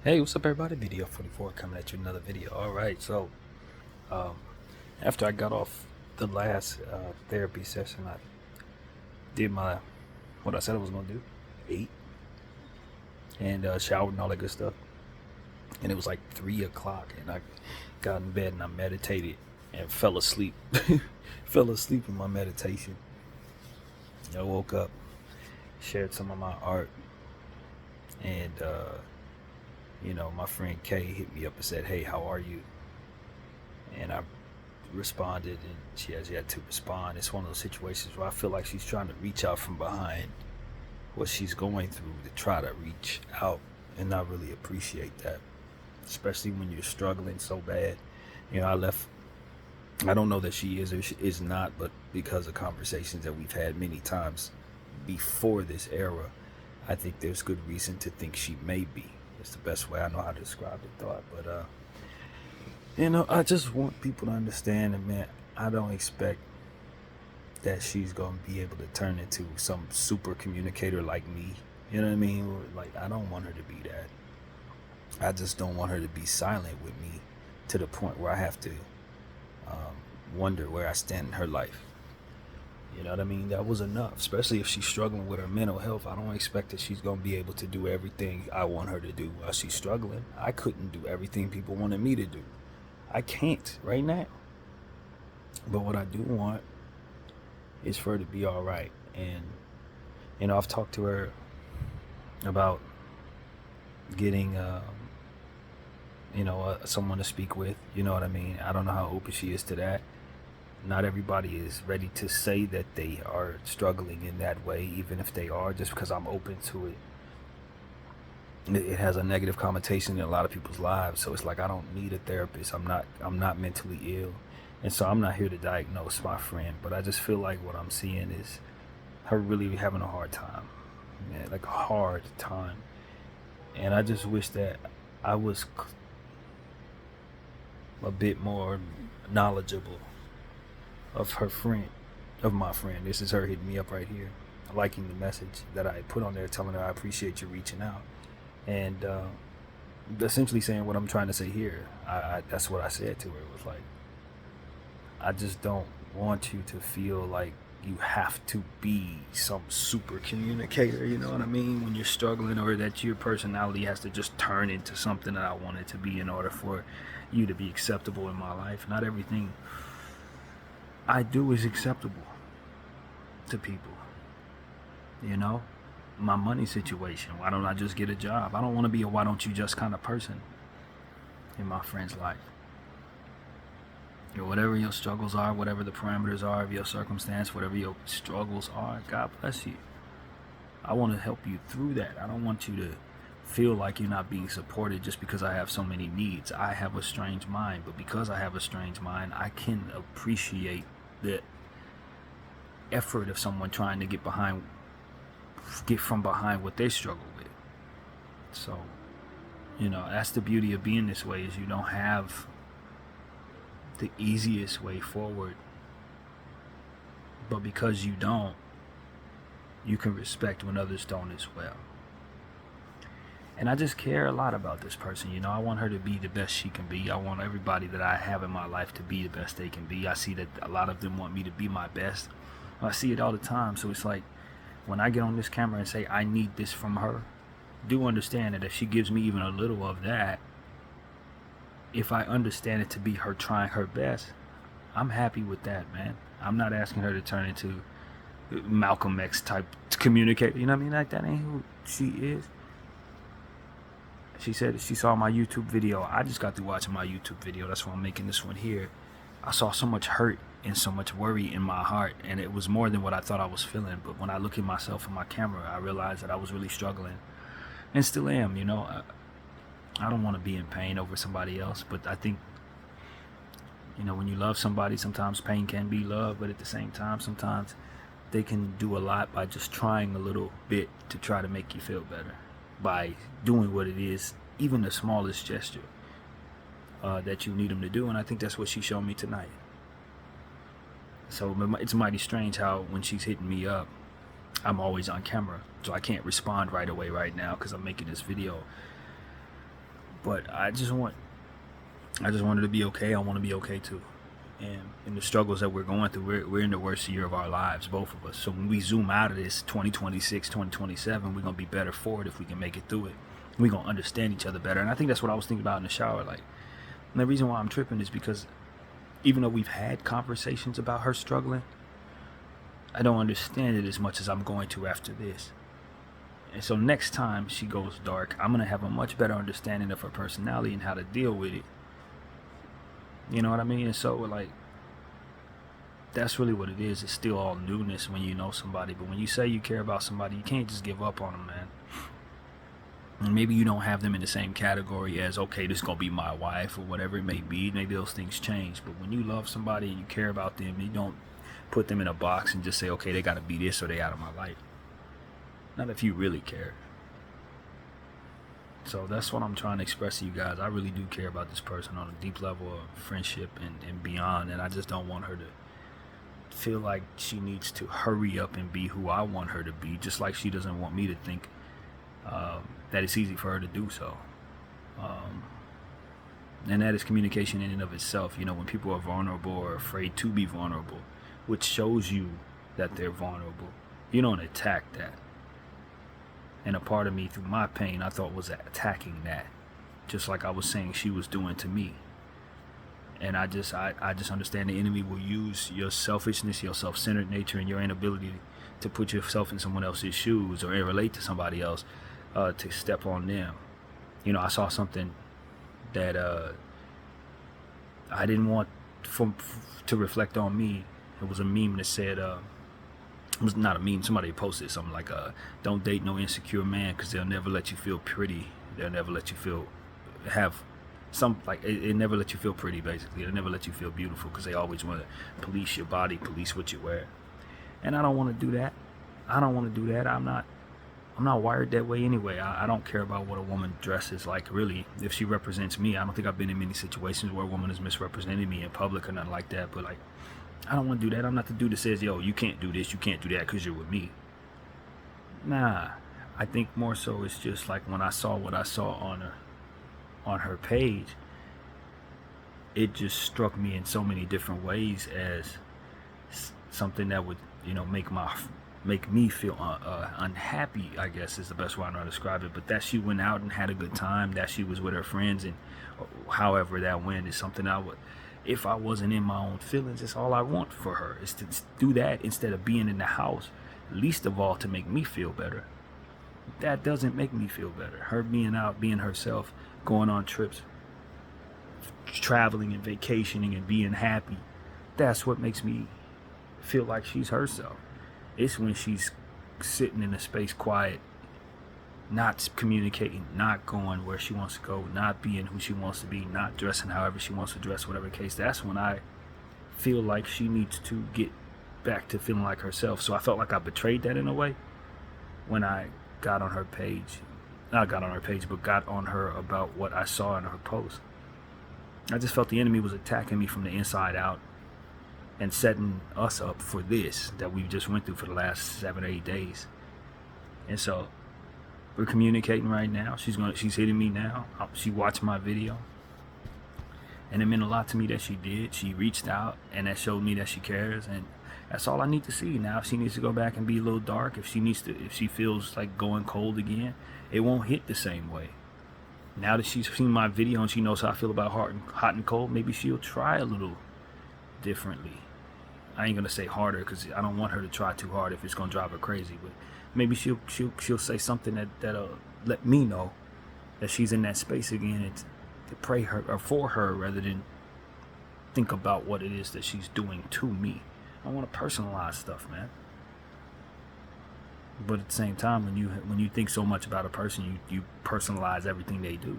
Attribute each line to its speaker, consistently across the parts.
Speaker 1: Hey, what's up, everybody? BDF 44 coming at you another video. All right, so um, after I got off the last therapy session, I did what I said I was gonna do, ate and showered and all that good stuff. And it was like 3 o'clock, and I got in bed and I meditated and fell asleep. Fell asleep in my meditation. I woke up, shared some of my art, and my friend Kay hit me up and said, "Hey, how are you?" And I responded, and she has yet to respond. It's one of those situations where I feel like she's trying to reach out from behind what she's going through to try to reach out, and I really appreciate that, especially when you're struggling so bad. I don't know that she is or she is not, but because of conversations that we've had many times before this era, I think there's good reason to think she may be. It's the best way I know how to describe the thought. But I just want people to understand that, man, I don't expect that she's gonna be able to turn into some super communicator like me. You know what I mean? Like, I don't want her to be that. I just don't want her to be silent with me to the point where I have to wonder where I stand in her life. You know what I mean? That was enough, especially if she's struggling with her mental health. I don't expect that she's going to be able to do everything I want her to do while she's struggling. I couldn't do everything people wanted me to do. I can't right now. But what I do want is for her to be all right. And, I've talked to her about getting, someone to speak with. You know what I mean? I don't know how open she is to that. Not everybody is ready to say that they are struggling in that way, even if they are, just because I'm open to it. It has a negative connotation in a lot of people's lives. So it's like, I don't need a therapist. I'm not mentally ill. And so I'm not here to diagnose my friend, but I just feel like what I'm seeing is her really having a hard time. Yeah, like a hard time. And I just wish that I was a bit more knowledgeable of my friend. This is her hitting me up right here, liking the message that I put on there, telling her I appreciate you reaching out, and essentially saying what I'm trying to say here. That's what I said to her. It was like, I just don't want you to feel like you have to be some super communicator, you know what I mean, when you're struggling, or that your personality has to just turn into something that I want it to be in order for you to be acceptable in my life. Not everything I do is acceptable to people. My money situation, why don't I just get a job? I don't want to be a why don't you just kind of person in my friend's life. Whatever your struggles are, whatever the parameters are of your circumstance, whatever your struggles are, God bless you. I want to help you through that. I don't want you to feel like you're not being supported just because I have so many needs. I have a strange mind, but because I have a strange mind, I can appreciate the effort of someone trying to get from behind what they struggle with. So, that's the beauty of being this way, is you don't have the easiest way forward, but because you don't, you can respect when others don't as well. And I just care a lot about this person. I want her to be the best she can be. I want everybody that I have in my life to be the best they can be. I see that a lot of them want me to be my best. I see it all the time. So it's like, when I get on this camera and say I need this from her, do understand that if she gives me even a little of that, if I understand it to be her trying her best, I'm happy with that, man. I'm not asking her to turn into Malcolm X type communicator. You know what I mean? Like, that ain't who she is. She said she saw my YouTube video. I just got through watching my YouTube video. That's why I'm making this one here. I saw so much hurt and so much worry in my heart, and it was more than what I thought I was feeling. But when I look at myself in my camera, I realized that I was really struggling, and still am. I don't want to be in pain over somebody else, but I think, when you love somebody, sometimes pain can be love, but at the same time, sometimes they can do a lot by just trying a little bit to try to make you feel better, by doing what it is, even the smallest gesture that you need them to do. And I think that's what she showed me tonight. So it's mighty strange how when she's hitting me up, I'm always on camera, so I can't respond right away right now because I'm making this video. But I just want her to be okay. I want to be okay too. And in the struggles that we're going through, we're in the worst year of our lives, both of us. So when we zoom out of this 2026, 2027, we're going to be better for it if we can make it through it. We're going to understand each other better. And I think that's what I was thinking about in the shower. Like, and the reason why I'm tripping is because even though we've had conversations about her struggling, I don't understand it as much as I'm going to after this. And so next time she goes dark, I'm going to have a much better understanding of her personality and how to deal with it. You know what I mean? And so, like, that's really what it is. It's still all newness when you know somebody. But when you say you care about somebody, you can't just give up on them, man. And maybe you don't have them in the same category as, okay, this is going to be my wife or whatever it may be. Maybe those things change. But when you love somebody and you care about them, you don't put them in a box and just say, okay, they got to be this or they out of my life. Not if you really care. So that's what I'm trying to express to you guys. I really do care about this person on a deep level of friendship and beyond. And I just don't want her to feel like she needs to hurry up and be who I want her to be, just like she doesn't want me to think that it's easy for her to do so. And that is communication in and of itself. You know, when people are vulnerable or afraid to be vulnerable, which shows you that they're vulnerable, you don't attack that. And a part of me, through my pain, I thought was attacking that, just like I was saying she was doing to me. And I just understand the enemy will use your selfishness, your self-centered nature, and your inability to put yourself in someone else's shoes or relate to somebody else to step on them. You know, I saw something that I didn't want to reflect on me. It was a meme that said, it was not a meme, somebody posted something like, don't date no insecure man because they'll never let you feel pretty. They'll never let you have some, like, it never let you feel pretty, basically. It'll never let you feel beautiful because they always want to police your body, police what you wear. And I don't want to do that. I'm not wired that way anyway. I don't care about what a woman dresses like, really. If she represents me, I don't think I've been in many situations where a woman has misrepresented me in public or nothing like that. But, like, I don't want to do that. I'm not the dude that says, yo, you can't do this, you can't do that because you're with me. Nah, I think more so it's just like when I saw what I saw on her page, it just struck me in so many different ways as something that would, you know, make me feel unhappy, I guess is the best way I know how to describe it. But that she went out and had a good time, that she was with her friends, and however that went is something I would, if I wasn't in my own feelings, it's all I want for her is to do that instead of being in the house, least of all to make me feel better. That doesn't make me feel better. Her being out, being herself, going on trips, traveling and vacationing and being happy, that's what makes me feel like she's herself. It's when she's sitting in a space quiet, not communicating, not going where she wants to go, not being who she wants to be, not dressing however she wants to dress, whatever the case. That's when I feel like she needs to get back to feeling like herself. So I felt like I betrayed that in a way when I got on her page. Not got on her page, but got on her about what I saw in her post. I just felt the enemy was attacking me from the inside out and setting us up for this that we just went through for the last 7 or 8 days. And so we're communicating right now. She's hitting me now. She watched my video, and it meant a lot to me that she did. She reached out, and that showed me that she cares, and that's all I need to see. Now if she needs to go back and be a little dark, if she feels like going cold again, it won't hit the same way. Now that she's seen my video and she knows how I feel about hot and cold, maybe she'll try a little differently. I ain't gonna say harder because I don't want her to try too hard if it's gonna drive her crazy. But maybe she'll say something that'll let me know that she's in that space again, and to pray her or for her rather than think about what it is that she's doing to me. I want to personalize stuff, man. But at the same time, when you think so much about a person, you personalize everything they do.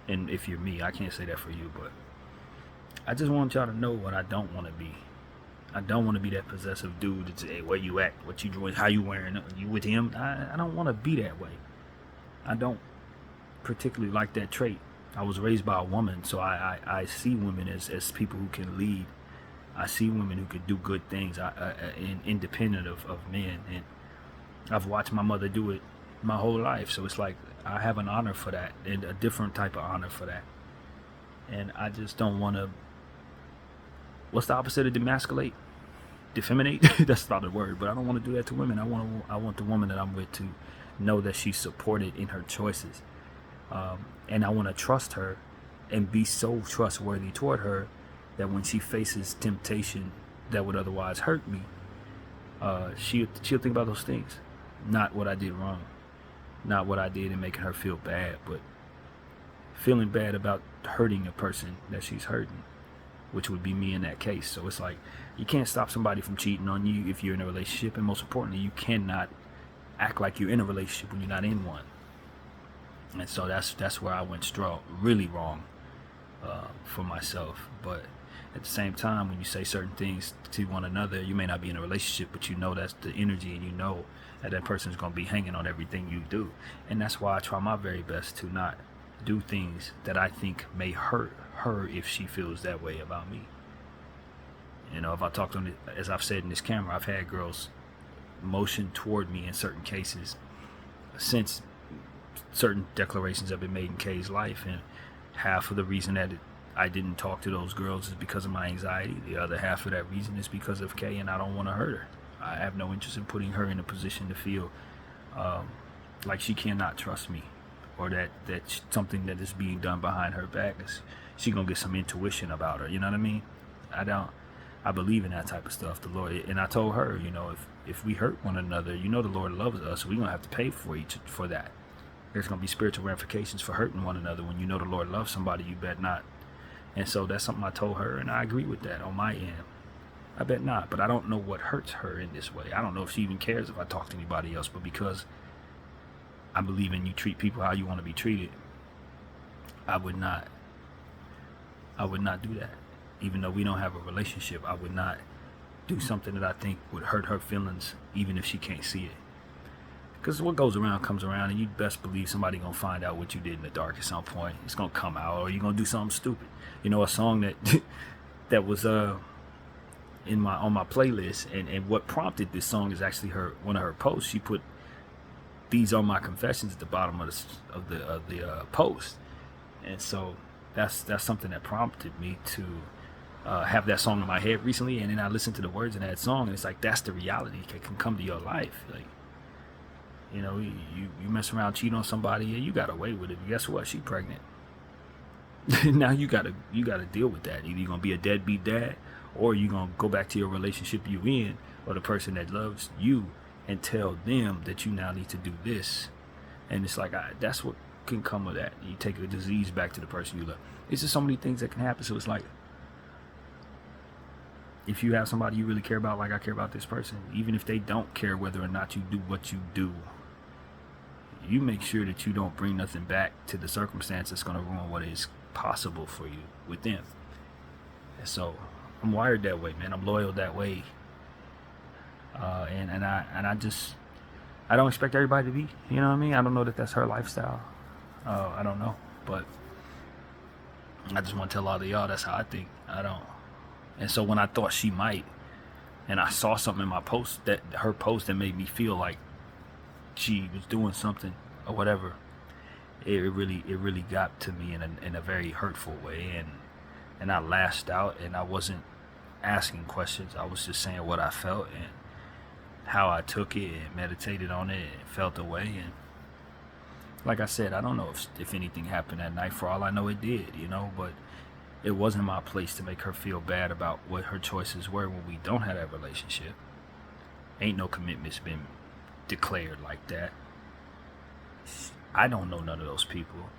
Speaker 1: And if you're me, I can't say that for you, but I just want y'all to know what I don't want to be. I don't want to be that possessive dude that's, hey, where you at? What you doing? How you wearing? You with him? I don't want to be that way. I don't particularly like that trait. I was raised by a woman, so I see women as people who can lead. I see women who can do good things independent of men. And I've watched my mother do it my whole life. So it's like I have an honor for that, and a different type of honor for that. And I just don't want to. What's the opposite of demasculate? Defeminate? That's not a word, but I don't want to do that to women. I want the woman that I'm with to know that she's supported in her choices, and I want to trust her and be so trustworthy toward her that when she faces temptation that would otherwise hurt me, she'll think about those things, not what I did wrong, not what I did in making her feel bad, but feeling bad about hurting a person that she's hurting, which would be me in that case. So it's like, you can't stop somebody from cheating on you if you're in a relationship, and most importantly, you cannot act like you're in a relationship when you're not in one. And so that's where I went really wrong for myself. But at the same time, when you say certain things to one another, you may not be in a relationship, but you know that's the energy, and you know that person's going to be hanging on everything you do. And that's why I try my very best to not do things that I think may hurt her if she feels that way about me. You know, if I talk to them, as I've said in this camera, I've had girls motion toward me in certain cases since certain declarations have been made in Kay's life, and half of the reason that I didn't talk to those girls is because of my anxiety. The other half of that reason is because of Kay, and I don't want to hurt her. I have no interest in putting her in a position to feel like she cannot trust me, or that something that is being done behind her back is she gonna get some intuition about her. You know what I mean? I believe in that type of stuff. The Lord, and I told her, you know, if we hurt one another, you know, the Lord loves us. We're gonna have to pay for that. There's gonna be spiritual ramifications for hurting one another. When you know the Lord loves somebody, you bet not. And so that's something I told her, and I agree with that on my end. I bet not, but I don't know what hurts her in this way. I don't know if she even cares if I talk to anybody else, but because I believe in you treat people how you want to be treated, I would not do that. Even though we don't have a relationship, I would not do something that I think would hurt her feelings, even if she can't see it. Because what goes around comes around, and you best believe somebody gonna find out what you did in the dark at some point. It's gonna come out, or you're gonna do something stupid. You know, a song that that was on my playlist, and what prompted this song is actually one of her posts. She put "These Are My Confessions" at the bottom of the post, and so that's something that prompted me to have that song in my head recently. And then I listened to the words in that song, and it's like, that's the reality that can come to your life. Like, you know, you mess around, cheat on somebody, and you got away with it. But guess what? She pregnant. Now you gotta deal with that. Either you're gonna be a deadbeat dad, or you're gonna go back to your relationship you in, or the person that loves you, and tell them that you now need to do this. And it's like, that's what can come of that. You take a disease back to the person you love. It's just so many things that can happen. So it's like, if you have somebody you really care about, like I care about this person, even if they don't care whether or not you do what you do, you make sure that you don't bring nothing back to the circumstance that's going to ruin what is possible for you with them. And so I'm wired that way, man. I'm loyal that way. And I don't expect everybody to be, you know what I mean? I don't know that that's her lifestyle. I don't know, but I just want to tell all of y'all that's how I think. I don't. And so when I thought she might, and I saw something in my post, her post that made me feel like she was doing something or whatever, it really got to me in a very hurtful way, and I lashed out, and I wasn't asking questions. I was just saying what I felt and how I took it, and meditated on it, and felt the way. And like I said, I don't know if anything happened that night. For all I know, it did, you know, but it wasn't my place to make her feel bad about what her choices were when we don't have that relationship. Ain't no commitments been declared like that. I don't know none of those people.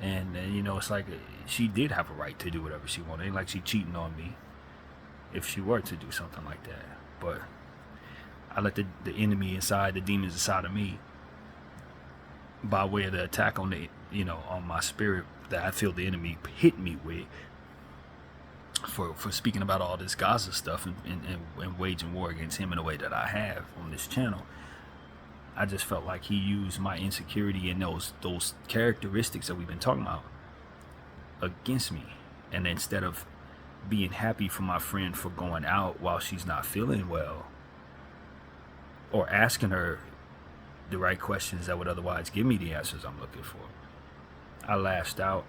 Speaker 1: And you know, it's like she did have a right to do whatever she wanted. Ain't like she cheating on me if she were to do something like that. But I let the enemy inside, the demons inside of me, by way of the attack on on my spirit that I feel the enemy hit me with for speaking about all this Gaza stuff and waging war against him in a way that I have on this channel. I just felt like he used my insecurity and those characteristics that we've been talking about against me. And instead of being happy for my friend for going out while she's not feeling well, or asking her the right questions that would otherwise give me the answers I'm looking for. I lashed out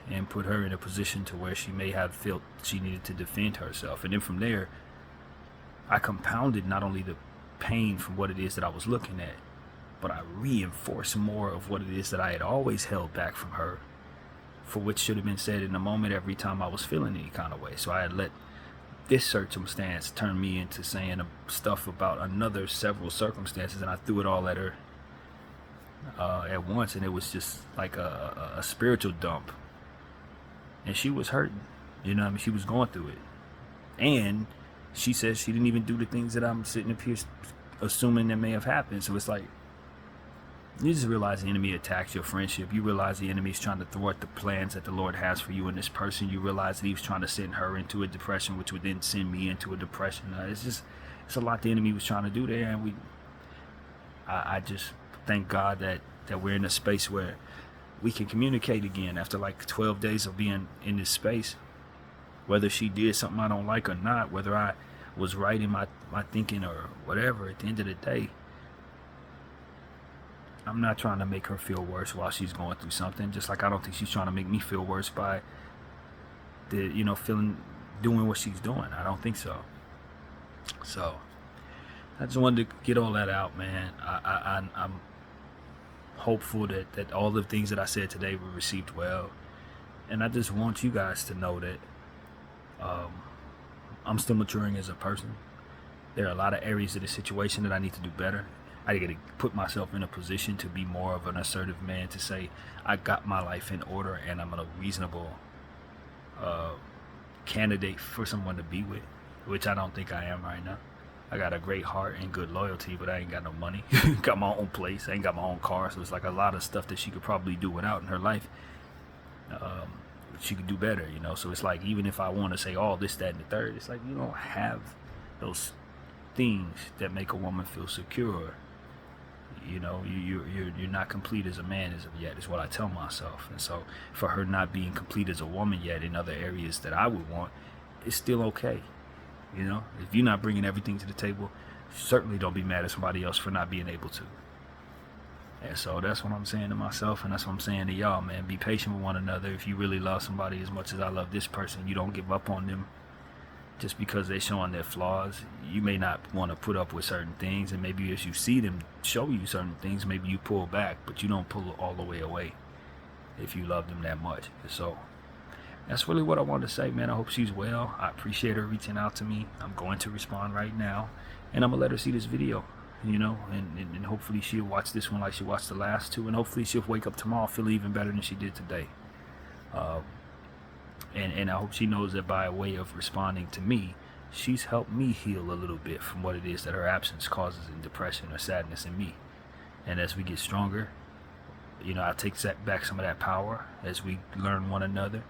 Speaker 1: and put her in a position to where she may have felt she needed to defend herself. And then from there, I compounded not only the pain from what it is that I was looking at, but I reinforced more of what it is that I had always held back from her, for which should have been said in the moment every time I was feeling any kind of way. So I had let this circumstance turn me into saying stuff about another several circumstances, and I threw it all at her at once, and it was just like a spiritual dump. And she was hurting, you know what I mean? She was going through it. And she says she didn't even do the things that I'm sitting up here assuming that may have happened. So it's like, you just realize the enemy attacks your friendship. You realize the enemy is trying to thwart the plans that the Lord has for you and this person. You realize that he was trying to send her into a depression, which would then send me into a depression. It's a lot the enemy was trying to do there. And I just thank God that we're in a space where we can communicate again after like 12 days of being in this space. Whether she did something I don't like or not, whether I was right in my thinking or whatever, at the end of the day, I'm not trying to make her feel worse while she's going through something. Just like I don't think she's trying to make me feel worse by doing what she's doing. I don't think so. So I just wanted to get all that out, man. I'm hopeful that all the things that I said today were received well, and I just want you guys to know that I'm still maturing as a person. There are a lot of areas of the situation that I need to do better. I got to put myself in a position to be more of an assertive man, to say I got my life in order and I'm a reasonable candidate for someone to be with, which I don't think I am right now. I got a great heart and good loyalty, but I ain't got no money. Got my own place. I ain't got my own car. So it's like a lot of stuff that she could probably do without in her life. She could do better, you know. So it's like, even if I want to say all this, that, and the third, it's like you don't have those things that make a woman feel secure. You know, you're not complete as a man as of yet, is what I tell myself. And so for her not being complete as a woman yet in other areas that I would want, it's still okay. You know, if you're not bringing everything to the table, certainly don't be mad at somebody else for not being able to. And so that's what I'm saying to myself, and that's what I'm saying to y'all, man. Be patient with one another. If you really love somebody as much as I love this person, you don't give up on them just because they're showing their flaws. You may not want to put up with certain things, and maybe as you see them show you certain things, maybe you pull back, but you don't pull all the way away if you love them that much. So that's really what I wanted to say, man. I hope she's well. I appreciate her reaching out to me. I'm going to respond right now, and I'm going to let her see this video, you know, and hopefully she'll watch this one like she watched the last two, and hopefully she'll wake up tomorrow feeling even better than she did today. And I hope she knows that by way of responding to me, she's helped me heal a little bit from what it is that her absence causes in depression or sadness in me. And as we get stronger, you know, I take back some of that power as we learn one another.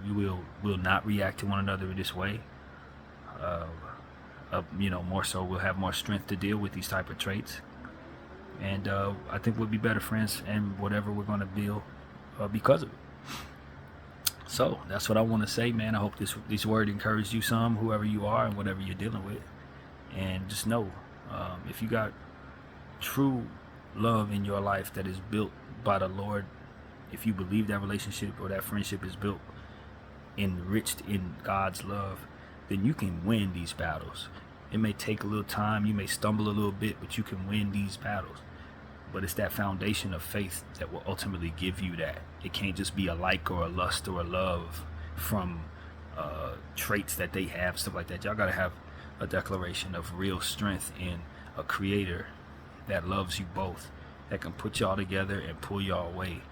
Speaker 1: We'll not react to one another in this way. You know, more so we'll have more strength to deal with these type of traits. And I think we'll be better friends and whatever we're going to build because of it. So that's what I want to say, man. I hope this word encouraged you some, whoever you are and whatever you're dealing with. And just know, if you got true love in your life that is built by the Lord, if you believe that relationship or that friendship is built, enriched in God's love, then you can win these battles. It may take a little time, you may stumble a little bit, but you can win these battles. But it's that foundation of faith that will ultimately give you that. It can't just be a like or a lust or a love from traits that they have, stuff like that. Y'all gotta have a declaration of real strength in a creator that loves you both, that can put y'all together and pull y'all away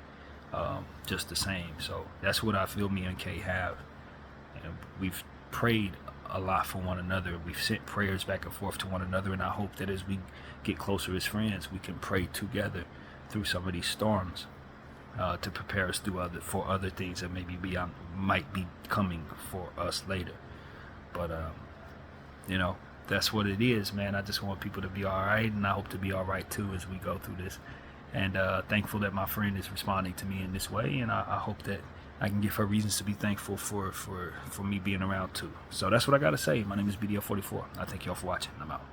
Speaker 1: just the same. So that's what I feel me and Kay have. And we've prayed a lot for one another. We've sent prayers back and forth to one another, and I hope that as we get closer as friends, we can pray together through some of these storms to prepare us for other things that might be coming for us later. But you know, that's what it is, man. I just want people to be all right, and I hope to be all right too as we go through this. And thankful that my friend is responding to me in this way, and I hope that I can give her reasons to be thankful for me being around too. So that's what I got to say. My name is BDF 44. I thank y'all for watching. I'm out.